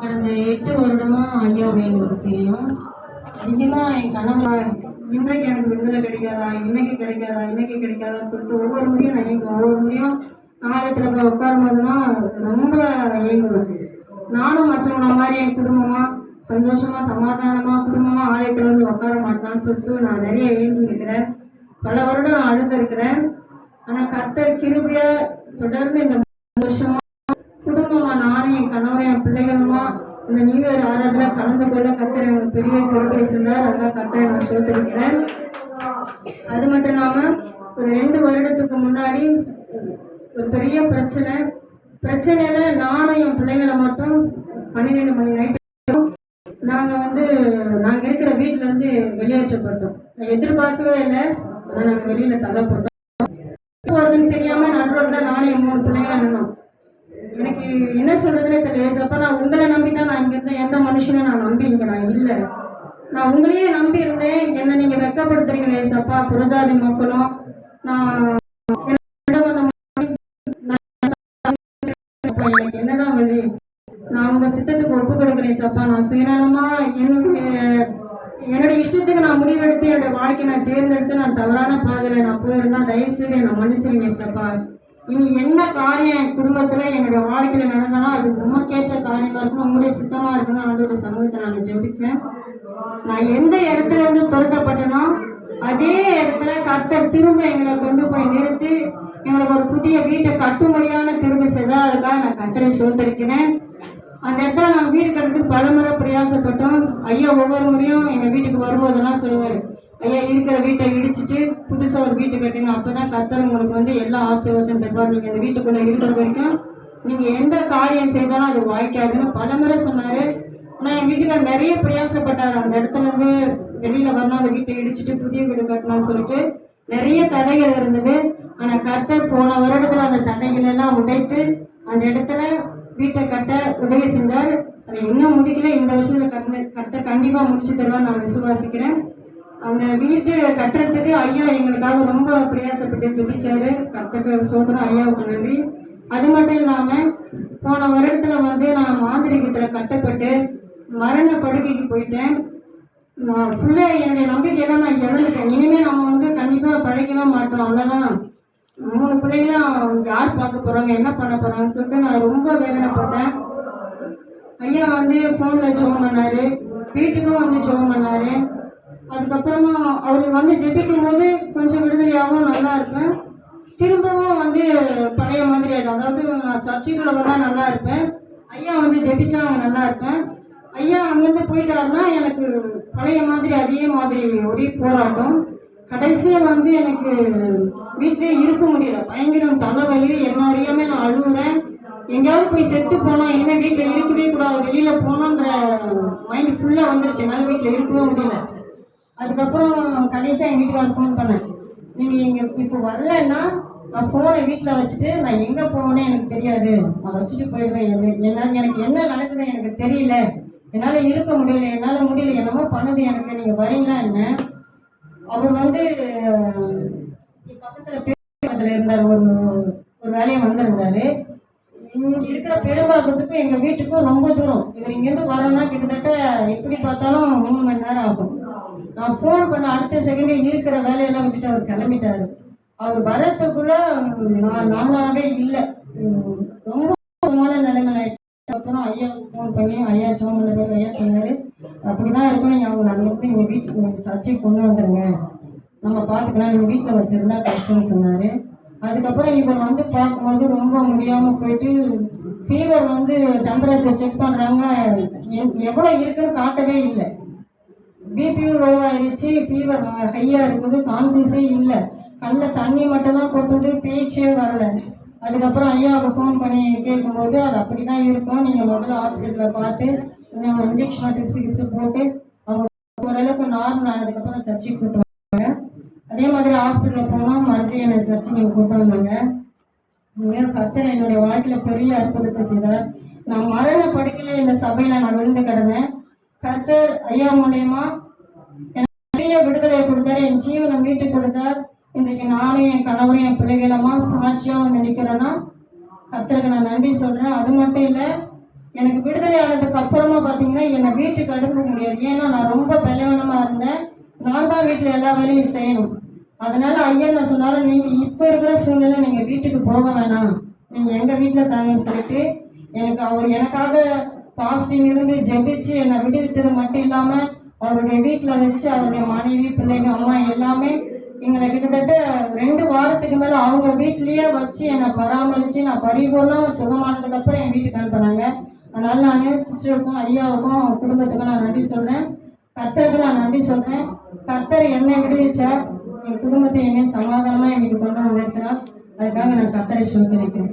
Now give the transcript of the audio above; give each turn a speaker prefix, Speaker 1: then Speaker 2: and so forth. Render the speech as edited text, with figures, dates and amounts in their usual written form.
Speaker 1: கடந்த 8 வருடமா ஐயாவை எங்களுக்கு தெரியும். அதிகமாக என் கணவர் இன்றைக்கு எனக்கு விடுதலை கிடைக்காதா, இன்னைக்கு கிடைக்காதா, இன்னைக்கு கிடைக்காதான்னு சொல்லிட்டு ஒவ்வொரு முறையும் நான் ஏங்குவேன். ஒவ்வொரு முறையும் ஆலயத்தில் போய் உட்காரும் போதுனா ரொம்ப ஏங்குவேன். நானும் மற்றவங்கள மாதிரி என் குடும்பமாக சந்தோஷமாக சமாதானமாக குடும்பமாக ஆலயத்தில் வந்து உட்கார மாட்டான்னு சொல்லிட்டு நான் நிறைய ஏங்கி இருக்கிறேன். பல வருடம் நான் அழுந்திருக்கிறேன். ஆனால் கர்த்தர் கிருபையா தொடர்ந்து இந்த வருஷமா குடும்பமா நானும் என் கணவரும் என் பிள்ளைகளுமா இந்த நியூ இயர் ஆராதனை கலந்து கொள்ள கர்த்தர் எனக்கு பெரிய கிருபை செஞ்சார். அதெல்லாம் கர்த்தரை நான் சோதரிக்கிறேன். அது மட்டும் இல்லாமல் ஒரு 2 வருடத்துக்கு முன்னாடி ஒரு பெரிய பிரச்சனையில நானும் என் பிள்ளைங்களை மட்டும் 12 மணி நைட்டு நாங்கள் இருக்கிற வீட்டில் இருந்து வெளியேற்றப்பட்டோம். எதிர்பார்க்கவே இல்லை. ஆனால் நாங்கள் வெளியில் தள்ளப்பட்டோம். வருதுன்னு தெரியாமல் நடுரோட்டில் நானும் என் 3 பிள்ளைங்களை நின்னோம். எனக்கு என்ன சொல்றதுன்னே தெரியல. ஏசப்பா, நான் உங்களை நம்பி தான் நான் இங்க இருந்தேன். எந்த மனுஷனும் நான் நம்பி இங்க நான் இல்லை. நான் உங்களையே நம்பி இருந்தேன். என்னை நீங்க வெக்கப்படுத்துறீங்களே ஏசப்பா. புறஜாதி மக்களும் எனக்கு என்னதான் வழி? நான் உங்க சித்தத்துக்கு ஒப்பு கொடுக்குறேன் ஏசப்பா. நான் சுயநலமா என்னுடைய இஷ்டத்துக்கு நான் முடிவெடுத்து என்னுடைய வாழ்க்கையை நான் தேர்ந்தெடுத்து நான் தவறான பாதையில நான் போயிருந்தா தயவு செய்து என்னை மன்னிச்சிருங்க ஏசப்பா. இனி என்ன காரியம் என் குடும்பத்துல என்னுடைய வாழ்க்கையில நடந்தாலும் அது உமக்கேற்ற காரியமா இருக்கணும், உங்களுடைய சித்தமா இருக்கணும். ஆண்டோட சமூகத்தை நான் ஜெபிச்சேன். நான் எந்த இடத்துல இருந்து துரத்தப்பட்டனோ அதே இடத்துல கர்த்தர் திரும்ப எங்களை கொண்டு போய் நிறுத்தி எங்களுக்கு ஒரு புதிய வீட்டை கட்டும்படியான கிருபை செய்தால் அதுக்காக நான் கர்த்தரை சோதரிக்கிறேன். அந்த இடத்துல நான் வீடு கட்டுறதுக்கு பலமுறை பிரயாசப்பட்டோம். ஐயா ஒவ்வொரு முறையும் எங்கள் வீட்டுக்கு வரும்போதெல்லாம் சொல்லுவார், ஐயா இருக்கிற வீட்டை இடிச்சிட்டு புதுசாக ஒரு வீட்டு கட்டுங்க, அப்போதான் கர்த்தர் உங்களுக்கு எல்லா ஆசீர்வாதத்தையும் தருவார். நீங்கள் அந்த வீட்டுக்குள்ளே இருக்கிற வரைக்கும் நீங்கள் எந்த காரியம் செய்தாலும் அது வாய்க்காதுன்னு பலமுறை சொன்னார். ஆனால் என் வீட்டுக்கார் நிறைய பிரயாசப்பட்டார். அந்த இடத்துல இருந்து வெளியில் வரணும், அந்த வீட்டை இடிச்சிட்டு புதிய வீடு கட்டணும்னு சொல்லிட்டு நிறைய தடைகள் இருந்தது. ஆனால் கர்த்தர் போன வருடத்தில் அந்த தடைகள் எல்லாம் உடைத்து அந்த இடத்துல வீட்டை கட்ட உதவி செஞ்சார். அதை இன்னும் முடிக்கல. இந்த வருஷத்துல கர்த்தர் கண்டிப்பாக முடிச்சு தருவார் நான் விசுவாசிக்கிறேன். அந்த வீட்டு கட்டுறதுக்கு ஐயா எங்களுக்காக ரொம்ப பிரயாசப்பட்டு ஜெபிச்சாரு. கர்த்தருக்கு சோதனம், ஐயாவுக்கு நன்றி. அது மட்டும் இல்லாமல் போன வருடத்தில் நான் மாந்திரிகத்தில் கட்டப்பட்டு மரண படுக்கைக்கு போயிட்டேன். நான் ஃபுல்லாக என்னுடைய நம்பிக்கையெல்லாம் நான் இழந்துட்டேன். இனிமேல் நம்ம கண்டிப்பாக பழைக்கவே மாட்டோம், அவ்வளோதான். 3 பிள்ளைங்களும் யார் பார்க்க போகிறாங்க, என்ன பண்ண போகிறாங்கன்னு சொல்லிட்டு நான் ரொம்ப வேதனைப்பட்டேன். ஐயா ஃபோனில் ஜெபம் பண்ணார், வீட்டுக்கும் ஜெபம் பண்ணார். அதுக்கப்புறமா அவர் ஜெபிக்கும் போது கொஞ்சம் விடுதலையாகவும் நல்லா இருப்பேன். திரும்பவும் பழைய மாதிரி ஆகிடும். அதாவது நான் சர்ச்சுக்குள்ளே வந்தால் நல்லா இருப்பேன், ஐயா ஜெபிச்சா நல்லா இருப்பேன். ஐயா அங்கேருந்து போயிட்டாருன்னா எனக்கு பழைய மாதிரி அதே மாதிரி ஒரே போராட்டம். கடைசியாக எனக்கு வீட்டிலே இருக்க முடியல. பயங்கரம் தலைவலி, என்ன அறியாமல் நான் அழுகுறேன். எங்கேயாவது போய் செத்து போனோம், இனிமேல் வீட்டில் இருக்கவே கூடாது, வெளியில் போகணுன்ற மைண்ட் ஃபுல்லாக வந்துருச்சு. என்னால் வீட்டில் இருக்கவே முடியல. அதுக்கப்புறம் கடைசியாக எங்கள் வீட்டுக்காரர் ஃபோன் பண்ணேன், நீங்கள் எங்கள் இப்போ வரலன்னா நான் ஃபோனை வீட்டில் வச்சுட்டு நான் எங்கே போகணுன்னு எனக்கு தெரியாது, நான் வச்சுட்டு போயிடுவேன். எனக்கு என்ன நடக்குது எனக்கு தெரியல, என்னால் இருக்க முடியல, என்னால் முடியல, என்னமோ பண்ணுது எனக்கு, நீங்கள் வரீங்களா என்ன? அவர் பக்கத்தில் பெரும்பாக்கத்தில் இருந்தார். ஒரு வேலையை வந்திருந்தார். இருக்கிற பெரும்பாக்கத்துக்கும் எங்கள் வீட்டுக்கும் ரொம்ப தூரம். இவர் இங்கேருந்து வரோன்னா கிட்டத்தட்ட எப்படி பார்த்தாலும் 3 மணி நேரம் ஆகும். நான் ஃபோன் பண்ண அடுத்த செகண்டே இருக்கிற வேலையெல்லாம் விட்டுட்டு அவர் கிளம்பிட்டார். அவர் வரத்துக்குள்ள நானாவே இல்லை, ரொம்ப மோசமான நிலைமை. அப்புறம் ஐயாவுக்கு ஃபோன் பண்ணி ஐயா ஜோம் பண்ண பேர் ஐயா சொன்னார், அப்படிதான் இருக்கணும், நீங்கள் அவங்க நாங்கள் எங்கள் வீட்டுக்கு சர்ச்சைக்கு கொண்டு வந்துடுங்க, நம்ம பார்த்துக்கலாம், நீங்கள் வீட்டில் வச்சுருந்தா கஷ்டம்னு சொன்னார். அதுக்கப்புறம் இவர் பார்க்கும்போது ரொம்ப முடியாமல் போயிட்டு ஃபீவர் டெம்பரேச்சர் செக் பண்ணுறாங்க, எவ்வளோ இருக்குன்னு காட்டவே இல்லை. பிபியும் லோவாகிடுச்சு, ஃபீவர் ஹையாக இருக்குது, கான்சியஸே இல்லை, கண்ணில் தண்ணி மட்டும்தான் கொட்டுது, பேச்சே வரல. அதுக்கப்புறம் ஐயாவுக்கு ஃபோன் பண்ணி கேட்கும்போது அது அப்படி தான் இருக்கும், நீங்கள் முதல்ல ஹாஸ்பிட்டலில் பார்த்து இன்னும் இன்ஜெக்ஷன் டிப்ஸு போட்டு அவங்க ஓரளவுக்கு நார்மல் ஆனதுக்கப்புறம் சர்ச்சைக்கு கூப்பிட்டு வந்தாங்க. அதே மாதிரி ஹாஸ்பிட்டலில் போனால் மறுபடியும் என்னை சர்ச்சை நீங்கள் கூப்பிட்டு வந்தாங்க. உண்மையாக கர்த்தர் என்னுடைய வாழ்க்கையில் பெரிய அற்புதத்தை செய்தார். நான் மரண படுக்கையில் இந்த சபையில் நான் விழுந்து கிடந்தேன். கர்த்தர் ஐயா மூலயமா எனக்கு பெரிய விடுதலையை கொடுத்தார், என் ஜீவனை மீட்டு கொடுத்தார். இன்றைக்கு நானும் என் கணவரும் என் பிள்ளைகளமா சாட்சியாக நிற்கிறேன்னா கர்த்தருக்கு நான் நன்றி சொல்கிறேன். அது மட்டும் இல்லை, எனக்கு விடுதலை ஆனதுக்கு அப்புறமா பார்த்தீங்கன்னா என்னை வீட்டுக்கு அனுப்ப முடியாது. ஏன்னா நான் ரொம்ப பலவீனமாக இருந்தேன். நான் தான் வீட்டில் எல்லா வேலையும் செய்யணும். அதனால ஐயா என்ன சொன்னாரு, நீங்கள் இப்போ இருக்கிற சூழ்நிலை நீங்கள் வீட்டுக்கு போக வேணாம், நீங்கள் எங்கள் வீட்டில் தாங்கன்னு சொல்லிட்டு அவர் எனக்காக பாஸ்டிங் இருந்து ஜெபிச்சு என்னை விடுவித்தது மட்டும் இல்லாமல் அவருடைய வீட்டில் வச்சு அவருடைய மனைவி பிள்ளைங்க அம்மா எல்லாமே எங்களை கிட்டத்தட்ட 2 வாரத்துக்கு மேலே அவங்க வீட்லேயே வச்சு என்னை பராமரித்து நான் பரிபூர்ணம் சுகமானதுக்கப்புறம் என் வீட்டுக்கு அனுப்புனாங்க. அதனால் நான் சிஸ்டருக்கும் ஐயாவுக்கும் குடும்பத்துக்கும் நான் நன்றி சொல்கிறேன். கர்த்தருக்கு நான் நன்றி சொல்கிறேன். கர்த்தர் என்னை விடுவிச்சார், என் குடும்பத்தை என்னை சமாதானமாக இன்னைக்கு கொண்டு உயர்த்தினார். அதுக்காக நான் கர்த்தரை சொல்லியிருக்கேன்.